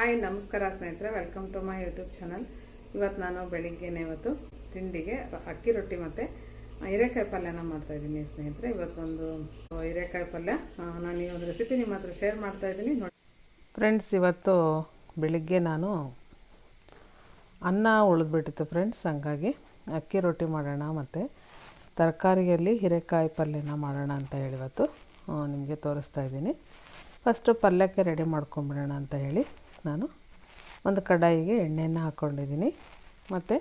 Hi ನಮಸ್ಕಾರ ಸ್ನೇಹಿತರೆ, welcome to my YouTube channel. ಇವತ್ತು ನಾನು ಬೆಳಿಗ್ಗೆನೇ ತಿಂಡಿಗೆ ಅಕ್ಕಿ ರೊಟ್ಟಿ ಮತ್ತು ಹೀರೆಕಾಯಿ ಪಲ್ಯನ ಮಾಡ್ತಾಯಿದ್ದೀನಿ ಸ್ನೇಹಿತರೆ. ಇವತ್ತೊಂದು ಹೀರೆಕಾಯಿ ಪಲ್ಯ ನಾನು ಈ ಒಂದು ರೆಸಿಪಿ ನಿಮ್ಮ ಹತ್ರ ಶೇರ್ ಮಾಡ್ತಾಯಿದ್ದೀನಿ ನೋಡಿ ಫ್ರೆಂಡ್ಸ್. ಇವತ್ತು ಬೆಳಿಗ್ಗೆ ನಾನು ಅನ್ನ ಉಳಿದ್ಬಿಟ್ಟಿತ್ತು ಫ್ರೆಂಡ್ಸ್, ಹಂಗಾಗಿ ಅಕ್ಕಿ ರೊಟ್ಟಿ ಮಾಡೋಣ ಮತ್ತು ತರಕಾರಿಯಲ್ಲಿ ಹೀರೆಕಾಯಿ ಪಲ್ಯನ ಮಾಡೋಣ ಅಂತ ಹೇಳಿ ಇವತ್ತು ನಿಮಗೆ ತೋರಿಸ್ತಾ ಇದ್ದೀನಿ. ಫಸ್ಟು ಪಲ್ಯಕ್ಕೆ ರೆಡಿ ಮಾಡ್ಕೊಂಬಿಡೋಣ ಅಂತ ಹೇಳಿ ನಾನು ಒಂದು ಕಡಾಯಿಗೆ ಎಣ್ಣೆಯನ್ನು ಹಾಕ್ಕೊಂಡಿದ್ದೀನಿ ಮತ್ತು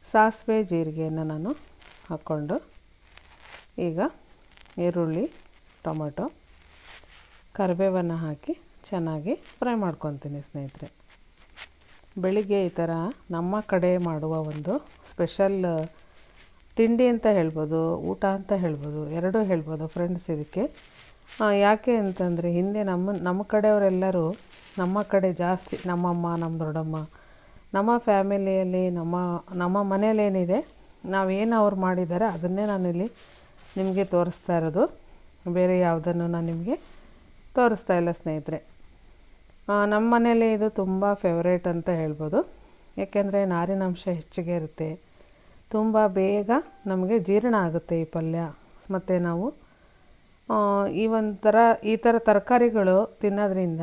ಸಾಸಿವೆ ಜೀರಿಗೆಯನ್ನು ನಾನು ಹಾಕ್ಕೊಂಡು ಈಗ ಈರುಳ್ಳಿ, ಟೊಮೆಟೊ, ಕರಿಬೇವನ್ನು ಹಾಕಿ ಚೆನ್ನಾಗಿ ಫ್ರೈ ಮಾಡ್ಕೊತೀನಿ ಸ್ನೇಹಿತರೆ. ಬೆಳಿಗ್ಗೆ ಈ ಥರ ನಮ್ಮ ಕಡೆ ಮಾಡುವ ಒಂದು ಸ್ಪೆಷಲ್ ತಿಂಡಿ ಅಂತ ಹೇಳ್ಬೋದು, ಊಟ ಅಂತ ಹೇಳ್ಬೋದು, ಎರಡೂ ಹೇಳ್ಬೋದು ಫ್ರೆಂಡ್ಸ್. ಇದಕ್ಕೆ ಯಾಕೆ ಅಂತಂದರೆ ಹಿಂದೆ ನಮ್ಮ ಕಡೆಯವರೆಲ್ಲರೂ, ನಮ್ಮ ಕಡೆ ಜಾಸ್ತಿ ನಮ್ಮಮ್ಮ, ನಮ್ಮ ದೊಡ್ಡಮ್ಮ, ನಮ್ಮ ಫ್ಯಾಮಿಲಿಯಲ್ಲಿ ನಮ್ಮ ಮನೇಲೇನಿದೆ ನಾವೇನು ಅವ್ರು ಮಾಡಿದ್ದಾರೆ ಅದನ್ನೇ ನಾನಿಲ್ಲಿ ನಿಮಗೆ ತೋರಿಸ್ತಾ ಇರೋದು. ಬೇರೆ ಯಾವುದನ್ನು ನಾನು ನಿಮಗೆ ತೋರಿಸ್ತಾ ಇಲ್ಲ ಸ್ನೇಹಿತರೆ. ನಮ್ಮ ಮನೇಲಿ ಇದು ತುಂಬ ಫೇವ್ರೇಟ್ ಅಂತ ಹೇಳ್ಬೋದು. ಏಕೆಂದರೆ ನಾರಿನಾಂಶ ಹೆಚ್ಚಿಗೆ ಇರುತ್ತೆ, ತುಂಬ ಬೇಗ ನಮಗೆ ಜೀರ್ಣ ಆಗುತ್ತೆ ಈ ಪಲ್ಯ. ಮತ್ತು ನಾವು ಈ ಥರ ತರಕಾರಿಗಳು ತಿನ್ನೋದ್ರಿಂದ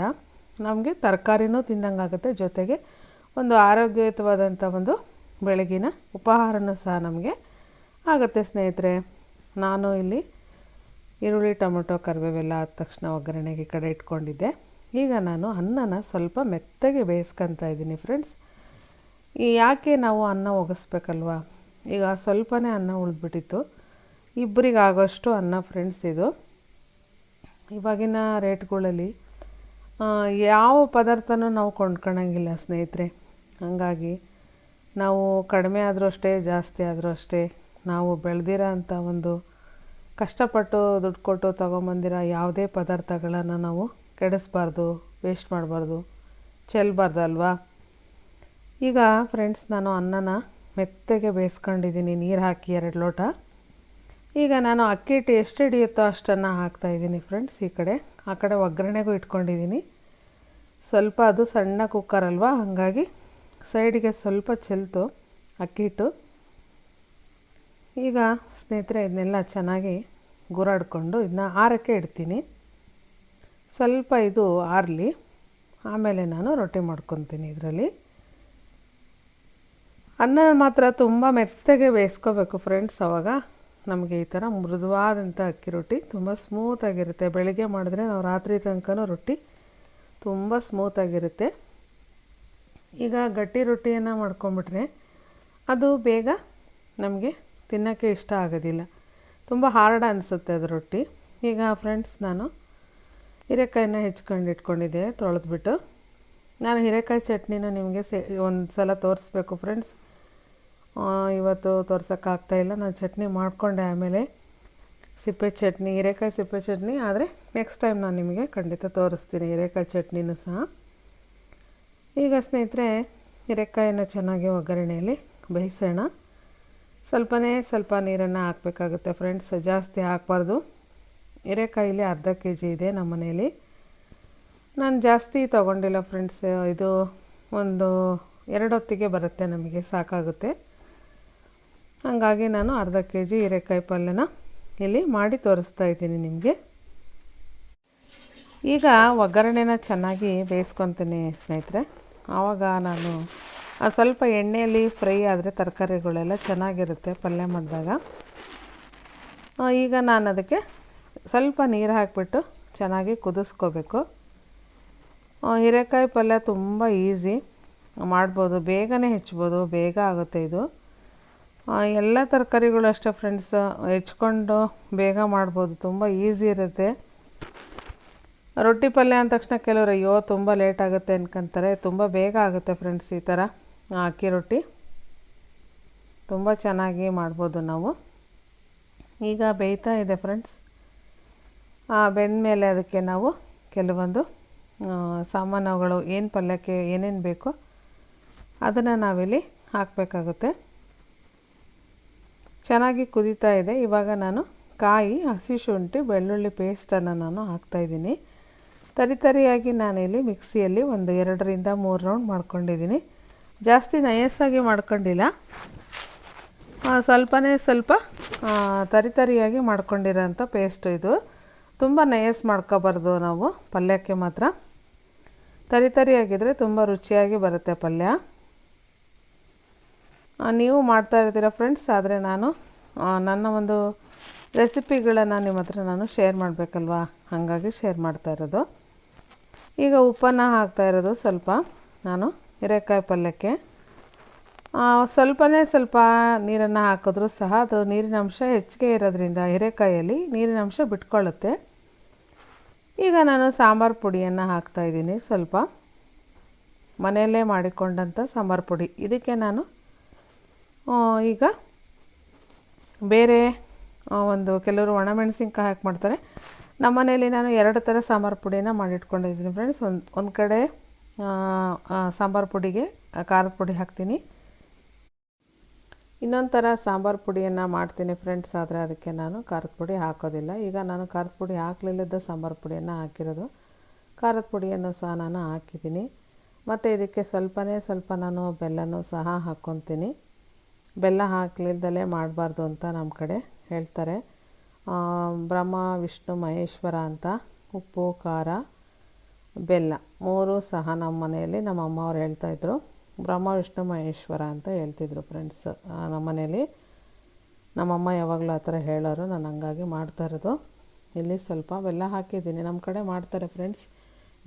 ನಮಗೆ ತರಕಾರಿನೂ ತಿಂದಂಗಾಗುತ್ತೆ, ಜೊತೆಗೆ ಒಂದು ಆರೋಗ್ಯಯುತವಾದಂಥ ಒಂದು ಬೆಳಗಿನ ಉಪಹಾರನೂ ಸಹ ನಮಗೆ ಆಗುತ್ತೆ ಸ್ನೇಹಿತರೆ. ನಾನು ಇಲ್ಲಿ ಈರುಳ್ಳಿ, ಟೊಮೆಟೊ, ಕರಿಬೇವೆಲ್ಲ ಆದ ತಕ್ಷಣ ಒಗ್ಗರಣೆಗೆ ಕಡೆ ಇಟ್ಕೊಂಡಿದ್ದೆ. ಈಗ ನಾನು ಅನ್ನನ ಸ್ವಲ್ಪ ಮೆತ್ತಗೆ ಬೇಯಿಸ್ಕೊತಾ ಇದ್ದೀನಿ ಫ್ರೆಂಡ್ಸ್. ಯಾಕೆ ನಾವು ಅನ್ನ ಒಗಿಸ್ಬೇಕಲ್ವ, ಈಗ ಸ್ವಲ್ಪನೇ ಅನ್ನ ಉಳಿದ್ಬಿಟ್ಟಿತ್ತು, ಇಬ್ಬರಿಗಾಗೋಷ್ಟು ಅನ್ನ ಫ್ರೆಂಡ್ಸ್. ಇದು ಇವಾಗಿನ ರೇಟ್ಗಳಲ್ಲಿ ಯಾವ ಪದಾರ್ಥನೂ ನಾವು ಕೊಂಡ್ಕೊಳ್ಳೋಂಗಿಲ್ಲ ಸ್ನೇಹಿತರೆ. ಹಾಗಾಗಿ ನಾವು ಕಡಿಮೆ ಆದರೂ ಅಷ್ಟೇ, ಜಾಸ್ತಿ ಆದರೂ ಅಷ್ಟೇ, ನಾವು ಬೆಳೆದಿರೋ ಅಂಥ ಒಂದು ಕಷ್ಟಪಟ್ಟು ದುಡ್ಡು ಕೊಟ್ಟು ತೊಗೊಂಬಂದಿರೋ ಯಾವುದೇ ಪದಾರ್ಥಗಳನ್ನು ನಾವು ಕೆಡಿಸ್ಬಾರ್ದು, ವೇಸ್ಟ್ ಮಾಡಬಾರ್ದು, ಚೆಲ್ಲಬಾರ್ದು ಅಲ್ವಾ. ಈಗ ಫ್ರೆಂಡ್ಸ್ ನಾನು ಅನ್ನನ ಮೆತ್ತಗೆ ಬೇಯಿಸ್ಕೊಂಡಿದ್ದೀನಿ, ನೀರು ಹಾಕಿ 2 ಲೋಟ. ಈಗ ನಾನು ಅಕ್ಕಿ ಹಿಟ್ಟು ಎಷ್ಟು ಹಿಡಿಯುತ್ತೋ ಅಷ್ಟನ್ನು ಹಾಕ್ತಾಯಿದ್ದೀನಿ ಫ್ರೆಂಡ್ಸ್. ಆ ಕಡೆ ಒಗ್ಗರಣೆಗೂ ಇಟ್ಕೊಂಡಿದ್ದೀನಿ. ಸ್ವಲ್ಪ ಅದು ಸಣ್ಣ ಕುಕ್ಕರ್ ಅಲ್ವಾ, ಹಾಗಾಗಿ ಸೈಡಿಗೆ ಸ್ವಲ್ಪ ಚೆಲ್ತು ಅಕ್ಕಿ ಹಿಟ್ಟು. ಈಗ ಸ್ನೇಹಿತರೆ ಇದನ್ನೆಲ್ಲ ಚೆನ್ನಾಗಿ ಗುರಾಡಿಕೊಂಡು ಇದನ್ನ ಆರಕ್ಕೆ ಇಡ್ತೀನಿ. ಸ್ವಲ್ಪ ಇದು ಆರಲಿ, ಆಮೇಲೆ ನಾನು ರೊಟ್ಟಿ ಮಾಡ್ಕೊತೀನಿ. ಇದರಲ್ಲಿ ಅನ್ನ ಮಾತ್ರ ತುಂಬ ಮೆತ್ತಗೆ ಬೇಯಿಸ್ಕೋಬೇಕು ಫ್ರೆಂಡ್ಸ್. ಆವಾಗ ನಮಗೆ ಈ ಥರ ಮೃದುವಾದಂಥ ಅಕ್ಕಿ ರೊಟ್ಟಿ ತುಂಬ ಸ್ಮೂತಾಗಿರುತ್ತೆ. ಬೆಳಗ್ಗೆ ಮಾಡಿದ್ರೆ ನಾವು ರಾತ್ರಿ ತನಕನೂ ರೊಟ್ಟಿ ತುಂಬ ಸ್ಮೂತಾಗಿರುತ್ತೆ. ಈಗ ಗಟ್ಟಿ ರೊಟ್ಟಿಯನ್ನು ಮಾಡ್ಕೊಂಬಿಟ್ರೆ ಅದು ಬೇಗ ನಮಗೆ ತಿನ್ನೋಕ್ಕೆ ಇಷ್ಟ ಆಗೋದಿಲ್ಲ, ತುಂಬ ಹಾರ್ಡ್ ಅನಿಸುತ್ತೆ ಅದು ರೊಟ್ಟಿ. ಈಗ ಫ್ರೆಂಡ್ಸ್ ನಾನು ಹೀರೆಕಾಯಿನ ಹೆಚ್ಕೊಂಡು ಇಟ್ಕೊಂಡಿದ್ದೆ ತೊಳೆದ್ಬಿಟ್ಟು. ನಾನು ಹೀರೆಕಾಯಿ ಚಟ್ನಿನ ನಿಮಗೆ ಒಂದು ಸಲ ತೋರಿಸ್ಬೇಕು ಫ್ರೆಂಡ್ಸ್. ಇವತ್ತು ತೋರ್ಸೋಕ್ಕಾಗ್ತಾಯಿಲ್ಲ, ನಾನು ಚಟ್ನಿ ಮಾಡಿಕೊಂಡೆ. ಆಮೇಲೆ ಸಿಪ್ಪೆ ಚಟ್ನಿ, ಹೀರೆಕಾಯಿ ಸಿಪ್ಪೆ ಚಟ್ನಿ, ಆದರೆ ನೆಕ್ಸ್ಟ್ ಟೈಮ್ ನಾನು ನಿಮಗೆ ಖಂಡಿತ ತೋರಿಸ್ತೀನಿ ಹೀರೆಕಾಯಿ ಚಟ್ನಿನೂ ಸಹ. ಈಗ ಸ್ನೇಹಿತರೆ ಹೀರೆಕಾಯಿನ ಚೆನ್ನಾಗಿ ಒಗ್ಗರಣೆಯಲ್ಲಿ ಬೇಯಿಸೋಣ. ಸ್ವಲ್ಪ ನೀರನ್ನು ಹಾಕಬೇಕಾಗುತ್ತೆ ಫ್ರೆಂಡ್ಸ್, ಜಾಸ್ತಿ ಹಾಕಬಾರ್ದು. ಹೀರೆಕಾಯಿಲಿ ಅರ್ಧ kg ಇದೆ ನಮ್ಮ ಮನೇಲಿ, ನಾನು ಜಾಸ್ತಿ ತೊಗೊಂಡಿಲ್ಲ ಫ್ರೆಂಡ್ಸ್. ಇದು ಒಂದು 2 ಹೊತ್ತಿಗೆ ಬರುತ್ತೆ, ನಮಗೆ ಸಾಕಾಗುತ್ತೆ. ಹಾಗಾಗಿ ನಾನು ಅರ್ಧ kg ಹೀರೆಕಾಯಿ ಪಲ್ಯನ ಇಲ್ಲಿ ಮಾಡಿ ತೋರಿಸ್ತಾ ಇದ್ದೀನಿ ನಿಮಗೆ. ಈಗ ಒಗ್ಗರಣೆನ ಚೆನ್ನಾಗಿ ಬೇಯಿಸ್ಕೊತೀನಿ ಸ್ನೇಹಿತರೆ. ಆವಾಗ ನಾನು ಸ್ವಲ್ಪ ಎಣ್ಣೆಯಲ್ಲಿ ಫ್ರೈ ಆದರೆ ತರಕಾರಿಗಳೆಲ್ಲ ಚೆನ್ನಾಗಿರುತ್ತೆ ಪಲ್ಯ ಮಾಡಿದಾಗ. ಈಗ ನಾನು ಅದಕ್ಕೆ ಸ್ವಲ್ಪ ನೀರು ಹಾಕಿಬಿಟ್ಟು ಚೆನ್ನಾಗಿ ಕುದಿಸ್ಕೋಬೇಕು. ಹೀರೆಕಾಯಿ ಪಲ್ಯ ತುಂಬ ಈಸಿ ಮಾಡ್ಬೋದು, ಬೇಗನೆ ಹೆಚ್ಚಬೋದು, ಬೇಗ ಆಗುತ್ತೆ ಇದು. ಎಲ್ಲ ತರಕಾರಿಗಳು ಅಷ್ಟೇ ಫ್ರೆಂಡ್ಸ್, ಹೆಚ್ಕೊಂಡು ಬೇಗ ಮಾಡ್ಬೋದು, ತುಂಬ ಈಸಿ ಇರುತ್ತೆ. ರೊಟ್ಟಿ ಪಲ್ಯ ಅಂದ ತಕ್ಷಣ ಕೆಲವರು ಅಯ್ಯೋ ತುಂಬ ಲೇಟ್ ಆಗುತ್ತೆ ಅನ್ಕೊಂತಾರೆ, ತುಂಬ ಬೇಗ ಆಗುತ್ತೆ ಫ್ರೆಂಡ್ಸ್. ಈ ಥರ ಅಕ್ಕಿ ರೊಟ್ಟಿ ತುಂಬ ಚೆನ್ನಾಗಿ ಮಾಡ್ಬೋದು ನಾವು. ಈಗ ಬೇಯ್ತಾ ಇದೆ ಫ್ರೆಂಡ್ಸ್. ಬೆಂದಮೇಲೆ ಅದಕ್ಕೆ ನಾವು ಕೆಲವೊಂದು ಸಾಮಾನುಗಳು ಏನು ಪಲ್ಯಕ್ಕೆ ಏನೇನು ಬೇಕೋ ಅದನ್ನು ನಾವಿಲ್ಲಿ ಹಾಕಬೇಕಾಗುತ್ತೆ. ಚೆನ್ನಾಗಿ ಕುದೀತಾ ಇದೆ. ಇವಾಗ ನಾನು ಕಾಯಿ, ಹಸಿ ಶುಂಠಿ, ಬೆಳ್ಳುಳ್ಳಿ ಪೇಸ್ಟನ್ನು ನಾನು ಹಾಕ್ತಾಯಿದ್ದೀನಿ. ತರಿಯಾಗಿ ನಾನಿಲ್ಲಿ ಮಿಕ್ಸಿಯಲ್ಲಿ ಒಂದು 2ರಿಂದ 3 ರೌಂಡ್ ಮಾಡ್ಕೊಂಡಿದ್ದೀನಿ. ಜಾಸ್ತಿ ನಯಸ್ಸಾಗಿ ಮಾಡ್ಕೊಂಡಿಲ್ಲ, ಸ್ವಲ್ಪ ತರಿಯಾಗಿ ಮಾಡ್ಕೊಂಡಿರೋಂಥ ಪೇಸ್ಟು ಇದು. ತುಂಬ ನಯಸ್ ಮಾಡ್ಕೋಬಾರ್ದು ನಾವು ಪಲ್ಯಕ್ಕೆ, ಮಾತ್ರ ತರಿಯಾಗಿದ್ದರೆ ತುಂಬ ರುಚಿಯಾಗಿ ಬರುತ್ತೆ ಪಲ್ಯ. ನೀವು ಮಾಡ್ತಾ ಇರ್ತೀರ ಫ್ರೆಂಡ್ಸ್, ಆದರೆ ನಾನು ನನ್ನ ಒಂದು ರೆಸಿಪಿಗಳನ್ನು ನಿಮ್ಮ ಹತ್ರ ನಾನು ಶೇರ್ ಮಾಡಬೇಕಲ್ವ, ಹಾಗಾಗಿ ಶೇರ್ ಮಾಡ್ತಾ ಇರೋದು. ಈಗ ಉಪ್ಪನ್ನು ಹಾಕ್ತಾ ಇರೋದು ಸ್ವಲ್ಪ ನಾನು ಹೀರೆಕಾಯಿ ಪಲ್ಯಕ್ಕೆ. ಸ್ವಲ್ಪ ನೀರನ್ನು ಹಾಕಿದ್ರೂ ಸಹ ಅದು ನೀರಿನ ಅಂಶ ಹೆಚ್ಚಿಗೆ ಇರೋದ್ರಿಂದ ಹೀರೆಕಾಯಲ್ಲಿ ನೀರಿನ ಅಂಶ ಬಿಟ್ಕೊಳ್ಳುತ್ತೆ. ಈಗ ನಾನು ಸಾಂಬಾರು ಪುಡಿಯನ್ನು ಹಾಕ್ತಾಯಿದ್ದೀನಿ, ಸ್ವಲ್ಪ ಮನೆಯಲ್ಲೇ ಮಾಡಿಕೊಂಡಂಥ ಸಾಂಬಾರು ಪುಡಿ. ಇದಕ್ಕೆ ನಾನು ಈಗ ಬೇರೆ ಕೆಲವರು ಒಣಮೆಣಸಿನ್ಕಾಯಿ ಹಾಕಿ ಮಾಡ್ತಾರೆ. ನಮ್ಮ ಮನೆಯಲ್ಲಿ ನಾನು 2 ಥರ ಸಾಂಬಾರು ಪುಡಿಯನ್ನು ಮಾಡಿಟ್ಕೊಂಡಿದ್ದೀನಿ ಫ್ರೆಂಡ್ಸ್. ಒಂದು ಕಡೆ ಸಾಂಬಾರು ಪುಡಿಗೆ ಖಾರದ ಪುಡಿ ಹಾಕ್ತೀನಿ, ಇನ್ನೊಂದು ಥರ ಸಾಂಬಾರು ಪುಡಿಯನ್ನು ಮಾಡ್ತೀನಿ ಫ್ರೆಂಡ್ಸ್, ಆದರೆ ಅದಕ್ಕೆ ನಾನು ಖಾರದ ಪುಡಿ ಹಾಕೋದಿಲ್ಲ. ಈಗ ನಾನು ಖಾರದ ಪುಡಿ ಹಾಕಲಿಲ್ಲದ ಸಾಂಬಾರು ಪುಡಿಯನ್ನು ಹಾಕಿರೋದು. ಖಾರದ ಪುಡಿಯನ್ನು ಸಹ ನಾನು ಹಾಕಿದ್ದೀನಿ. ಮತ್ತು ಇದಕ್ಕೆ ಸ್ವಲ್ಪ ನಾನು ಬೆಲ್ಲನೂ ಸಹ ಹಾಕ್ಕೊತೀನಿ. ಬೆಲ್ಲ ಹಾಕಲಿದ್ದಲೇ ಮಾಡಬಾರ್ದು ಅಂತ ನಮ್ಮ ಕಡೆ ಹೇಳ್ತಾರೆ. ಬ್ರಹ್ಮ ವಿಷ್ಣು ಮಹೇಶ್ವರ ಅಂತ ಉಪ್ಪು ಖಾರ ಬೆಲ್ಲ 3 ಸಹ ನಮ್ಮ ಮನೆಯಲ್ಲಿ ನಮ್ಮ ಅಮ್ಮ ಅವ್ರು ಹೇಳ್ತಾಯಿದ್ರು. ಬ್ರಹ್ಮ ವಿಷ್ಣು ಮಹೇಶ್ವರ ಅಂತ ಹೇಳ್ತಿದ್ರು ಫ್ರೆಂಡ್ಸ್ ನಮ್ಮ ಮನೇಲಿ. ನಮ್ಮಮ್ಮ ಯಾವಾಗಲೂ ಆ ಥರ ಹೇಳೋರು, ನಾನು ಹಂಗಾಗಿ ಮಾಡ್ತಾ ಇರೋದು. ಇಲ್ಲಿ ಸ್ವಲ್ಪ ಬೆಲ್ಲ ಹಾಕಿದ್ದೀನಿ. ನಮ್ಮ ಕಡೆ ಮಾಡ್ತಾರೆ ಫ್ರೆಂಡ್ಸ್,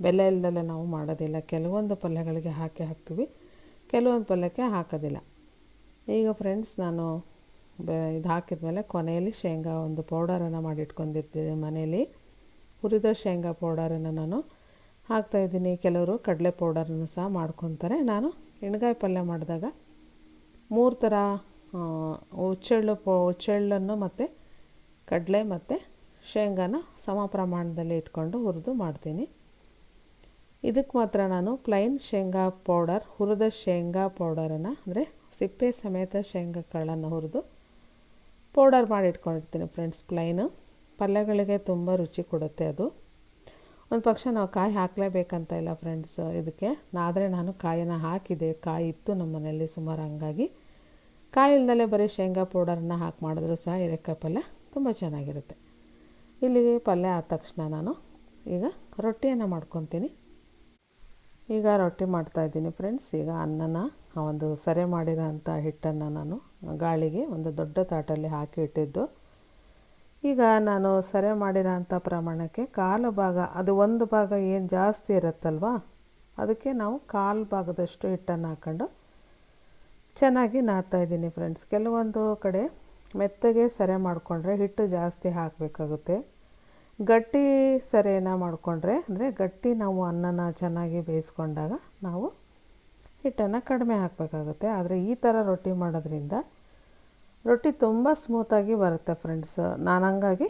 ಬೆಲ್ಲ ಇಲ್ಲದಲ್ಲೇ ನಾವು ಮಾಡೋದಿಲ್ಲ. ಕೆಲವೊಂದು ಪಲ್ಯಗಳಿಗೆ ಹಾಕ್ತೀವಿ, ಕೆಲವೊಂದು ಪಲ್ಯಕ್ಕೆ ಹಾಕೋದಿಲ್ಲ. ಈಗ ಫ್ರೆಂಡ್ಸ್ ನಾನು ಇದು ಹಾಕಿದ್ಮೇಲೆ ಕೊನೆಯಲ್ಲಿ ಶೇಂಗಾ ಒಂದು ಪೌಡರನ್ನು ಮಾಡಿಟ್ಕೊಂಡಿರ್ತೀನಿ ಮನೆಯಲ್ಲಿ. ಹುರಿದ ಶೇಂಗಾ ಪೌಡರನ್ನು ನಾನು ಹಾಕ್ತಾಯಿದ್ದೀನಿ. ಕೆಲವರು ಕಡಲೆ ಪೌಡರನ್ನು ಸಹ ಮಾಡ್ಕೊತಾರೆ. ನಾನು ಎಣ್ಗಾಯಿ ಪಲ್ಯ ಮಾಡಿದಾಗ 3 ಥರ ಹುಚ್ಚೆಳ್ಳನ್ನು ಮತ್ತು ಕಡಲೆ ಮತ್ತು ಶೇಂಗಾನ ಸಮ ಪ್ರಮಾಣದಲ್ಲಿ ಇಟ್ಕೊಂಡು ಹುರಿದು ಮಾಡ್ತೀನಿ. ಇದಕ್ಕೆ ಮಾತ್ರ ನಾನು ಪ್ಲೈನ್ ಶೇಂಗಾ ಪೌಡರ್, ಹುರಿದ ಶೇಂಗಾ ಪೌಡರನ್ನು ಅಂದರೆ ಸಿಪ್ಪೆ ಸಮೇತ ಶೇಂಗಾ ಕಾಳನ್ನು ಹುರಿದು ಪೌಡರ್ ಮಾಡಿ ಇಟ್ಕೊಂಡಿರ್ತೀನಿ ಫ್ರೆಂಡ್ಸ್. ಪ್ಲೈನು ಪಲ್ಯಗಳಿಗೆ ತುಂಬ ರುಚಿ ಕೊಡುತ್ತೆ ಅದು. ಒಂದು ಪಕ್ಷ ನಾವು ಕಾಯಿ ಹಾಕಲೇಬೇಕಂತ ಇಲ್ಲ ಫ್ರೆಂಡ್ಸ್ ಇದಕ್ಕೆ, ಆದರೆ ನಾನು ಕಾಯನ್ನು ಹಾಕಿದೆ. ಕಾಯಿ ಇತ್ತು ನಮ್ಮ ಮನೆಯಲ್ಲಿ ಸುಮಾರು, ಹಂಗಾಗಿ ಕಾಯಿ ಇಲ್ದಲೇ ಬರೀ ಶೇಂಗಾ ಪೌಡರನ್ನು ಹಾಕಿ ಮಾಡಿದ್ರೂ ಸಹ ಹೀರೆಕಾಯಿ ಪಲ್ಯ ತುಂಬ ಚೆನ್ನಾಗಿರುತ್ತೆ. ಇಲ್ಲಿಗೆ ಪಲ್ಯ ಆದ ತಕ್ಷಣ ನಾನು ಈಗ ರೊಟ್ಟಿಯನ್ನು ಮಾಡ್ಕೊತೀನಿ. ಈಗ ರೊಟ್ಟಿ ಮಾಡ್ತಾಯಿದ್ದೀನಿ ಫ್ರೆಂಡ್ಸ್. ಈಗ ಅನ್ನನ ಒಂದು ಸರೆ ಮಾಡಿರೋಂಥ ಹಿಟ್ಟನ್ನು ನಾನು ಗಾಳಿಗೆ ಒಂದು ದೊಡ್ಡ ತಾಟಲ್ಲಿ ಹಾಕಿ ಇಟ್ಟಿದ್ದು. ಈಗ ನಾನು ಸರೆ ಮಾಡಿರೋಂಥ ಪ್ರಮಾಣಕ್ಕೆ 1/4 ಭಾಗ, ಅದು 1 ಭಾಗ ಏನು ಜಾಸ್ತಿ ಇರುತ್ತಲ್ವ, ಅದಕ್ಕೆ ನಾವು 1/4 ಭಾಗದಷ್ಟು ಹಿಟ್ಟನ್ನು ಹಾಕ್ಕೊಂಡು ಚೆನ್ನಾಗಿ ನಾದ್ತಾಯಿದ್ದೀನಿ ಫ್ರೆಂಡ್ಸ್. ಕೆಲವೊಂದು ಕಡೆ ಮೆತ್ತಗೆ ಸರೆ ಮಾಡಿಕೊಂಡ್ರೆ ಹಿಟ್ಟು ಜಾಸ್ತಿ ಹಾಕಬೇಕಾಗುತ್ತೆ. ಗಟ್ಟಿ ಸರಿಯನ್ನು ಮಾಡಿಕೊಂಡ್ರೆ ಅಂದರೆ ಗಟ್ಟಿ ನಾವು ಅನ್ನನ ಚೆನ್ನಾಗಿ ಬೇಯಿಸ್ಕೊಂಡಾಗ ನಾವು ಹಿಟ್ಟನ್ನು ಕಡಿಮೆ ಹಾಕಬೇಕಾಗುತ್ತೆ. ಆದರೆ ಈ ಥರ ರೊಟ್ಟಿ ಮಾಡೋದ್ರಿಂದ ರೊಟ್ಟಿ ತುಂಬ ಸ್ಮೂತಾಗಿ ಬರುತ್ತೆ ಫ್ರೆಂಡ್ಸ್. ನಾನು ಹಂಗಾಗಿ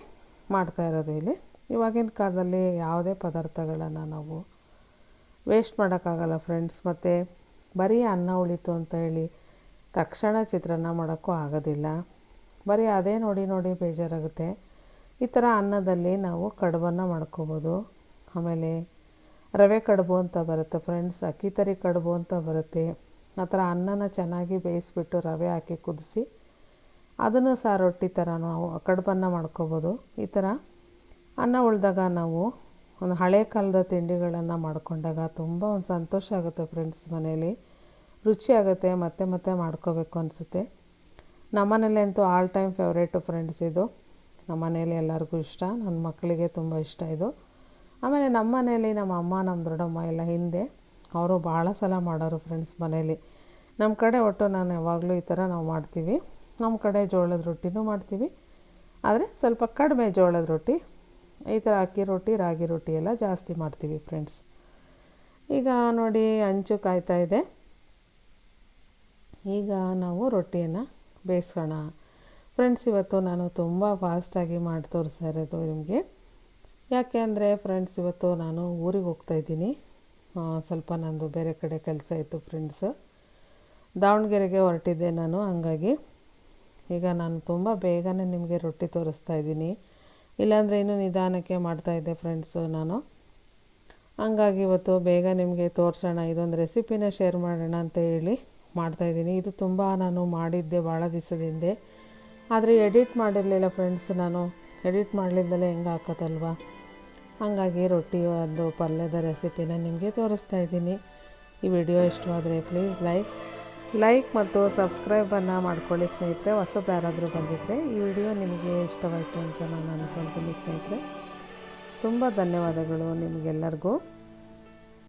ಮಾಡ್ತಾಯಿರೋದು ಇಲ್ಲಿ. ಇವಾಗಿನ ಕಾಲದಲ್ಲಿ ಯಾವುದೇ ಪದಾರ್ಥಗಳನ್ನು ನಾವು ವೇಸ್ಟ್ ಮಾಡೋಕ್ಕಾಗಲ್ಲ ಫ್ರೆಂಡ್ಸ್. ಮತ್ತು ಬರೀ ಅನ್ನ ಉಳಿತು ಅಂತ ಹೇಳಿ ತಕ್ಷಣ ಚಿತ್ರಾನ್ನ ಮಾಡೋಕ್ಕೂ ಆಗೋದಿಲ್ಲ. ಬರೀ ಅದೇ ನೋಡಿ ಬೇಜಾರಾಗುತ್ತೆ. ಈ ಥರ ಅನ್ನದಲ್ಲಿ ನಾವು ಕಡುಬನ್ನು ಮಾಡ್ಕೋಬೋದು. ಆಮೇಲೆ ರವೆ ಕಡುಬು ಅಂತ ಬರುತ್ತೆ ಫ್ರೆಂಡ್ಸ್, ಅಕ್ಕಿ ತರಿ ಕಡುಬು ಅಂತ ಬರುತ್ತೆ. ಆ ಥರ ಅನ್ನನ ಚೆನ್ನಾಗಿ ಬೇಯಿಸ್ಬಿಟ್ಟು ರವೆ ಹಾಕಿ ಕುದಿಸಿ ಅದನ್ನು ಸಹ ರೊಟ್ಟಿ ಥರ ನಾವು ಕಡುಬನ್ನು ಮಾಡ್ಕೋಬೋದು. ಈ ಥರ ಅನ್ನ ಉಳಿದಾಗ ನಾವು ಒಂದು ಹಳೆ ಕಾಲದ ತಿಂಡಿಗಳನ್ನು ಮಾಡ್ಕೊಂಡಾಗ ತುಂಬ ಒಂದು ಸಂತೋಷ ಆಗುತ್ತೆ ಫ್ರೆಂಡ್ಸ್. ಮನೇಲಿ ರುಚಿ ಆಗುತ್ತೆ, ಮತ್ತೆ ಮಾಡ್ಕೋಬೇಕು ಅನಿಸುತ್ತೆ. ನಮ್ಮ ಮನೇಲಿ ಅಂತೂ ಆಲ್ ಟೈಮ್ ಫೇವ್ರೇಟು ಫ್ರೆಂಡ್ಸ್ ಇದು. ನಮ್ಮ ಮನೇಲಿ ಎಲ್ಲರಿಗೂ ಇಷ್ಟ, ನನ್ನ ಮಕ್ಕಳಿಗೆ ತುಂಬ ಇಷ್ಟ ಇದು. ಆಮೇಲೆ ನಮ್ಮ ಮನೇಲಿ ನಮ್ಮ ಅಮ್ಮ, ನಮ್ಮ ದೊಡ್ಡಮ್ಮ ಎಲ್ಲ ಹಿಂದೆ ಅವರು ಭಾಳ ಸಲ ಮಾಡೋರು ಫ್ರೆಂಡ್ಸ್ ಮನೇಲಿ. ನಮ್ಮ ಕಡೆ ಒಟ್ಟು ನಾನು ಯಾವಾಗಲೂ ಈ ಥರ ನಾವು ಮಾಡ್ತೀವಿ. ನಮ್ಮ ಕಡೆ ಜೋಳದ ರೊಟ್ಟಿನೂ ಮಾಡ್ತೀವಿ, ಆದರೆ ಸ್ವಲ್ಪ ಕಡಿಮೆ ಜೋಳದ ರೊಟ್ಟಿ. ಈ ಥರ ಅಕ್ಕಿ ರೊಟ್ಟಿ, ರಾಗಿ ರೊಟ್ಟಿ ಎಲ್ಲ ಜಾಸ್ತಿ ಮಾಡ್ತೀವಿ ಫ್ರೆಂಡ್ಸ್. ಈಗ ನೋಡಿ ಹಂಚು ಕಾಯ್ತಾ ಇದೆ. ಈಗ ನಾವು ರೊಟ್ಟಿಯನ್ನು ಬೇಯಿಸೋಣ ಫ್ರೆಂಡ್ಸ್. ಇವತ್ತು ನಾನು ತುಂಬ ಫಾಸ್ಟಾಗಿ ಮಾಡಿ ತೋರಿಸ್ತಾ ಇರೋದು ನಿಮಗೆ. ಯಾಕೆ ಅಂದರೆ ಫ್ರೆಂಡ್ಸ್, ಇವತ್ತು ನಾನು ಊರಿಗೆ ಹೋಗ್ತಾಯಿದ್ದೀನಿ. ಸ್ವಲ್ಪ ನಂದು ಬೇರೆ ಕಡೆ ಕೆಲಸ ಇತ್ತು ಫ್ರೆಂಡ್ಸ್. ದಾವಣಗೆರೆಗೆ ಹೊರಟಿದ್ದೆ ನಾನು, ಹಂಗಾಗಿ ಈಗ ನಾನು ತುಂಬ ಬೇಗನೆ ನಿಮಗೆ ರೊಟ್ಟಿ ತೋರಿಸ್ತಾ ಇದ್ದೀನಿ. ಇಲ್ಲಾಂದರೆ ಇನ್ನೂ ನಿಧಾನಕ್ಕೆ ಮಾಡ್ತಾಯಿದ್ದೆ ಫ್ರೆಂಡ್ಸು ನಾನು. ಹಂಗಾಗಿ ಇವತ್ತು ಬೇಗ ನಿಮಗೆ ತೋರಿಸೋಣ, ಇದೊಂದು ರೆಸಿಪಿನ ಶೇರ್ ಮಾಡೋಣ ಅಂತ ಹೇಳಿ ಮಾಡ್ತಾಯಿದ್ದೀನಿ. ಇದು ತುಂಬ ನಾನು ಮಾಡಿದ್ದೆ ಭಾಳ ದಿವಸದಿಂದ, ಆದರೆ ಎಡಿಟ್ ಮಾಡಿರಲಿಲ್ಲ ಫ್ರೆಂಡ್ಸ್. ನಾನು ಎಡಿಟ್ ಮಾಡಲಿದ್ದಲೇ ಹೆಂಗೆ ಹಾಕೋದಲ್ವ, ಹಾಗಾಗಿ ರೊಟ್ಟಿ ಒಂದು ಪಲ್ಯದ ರೆಸಿಪಿನ ನಿಮಗೆ ತೋರಿಸ್ತಾ ಇದ್ದೀನಿ. ಈ ವಿಡಿಯೋ ಇಷ್ಟವಾದರೆ ಪ್ಲೀಸ್ ಲೈಕ್ ಮತ್ತು ಸಬ್ಸ್ಕ್ರೈಬನ್ನು ಮಾಡ್ಕೊಳ್ಳಿ ಸ್ನೇಹಿತರೆ. ಹೊಸದು ಯಾರಾದರೂ ಬಂದಿದ್ದರೆ ಈ ವಿಡಿಯೋ ನಿಮಗೆ ಇಷ್ಟವಾಯಿತು ಅಂತ ನಾನು ಅಂದ್ಕೊಳ್ತೀನಿ ಸ್ನೇಹಿತರೆ. ತುಂಬ ಧನ್ಯವಾದಗಳು ನಿಮಗೆಲ್ಲರಿಗೂ.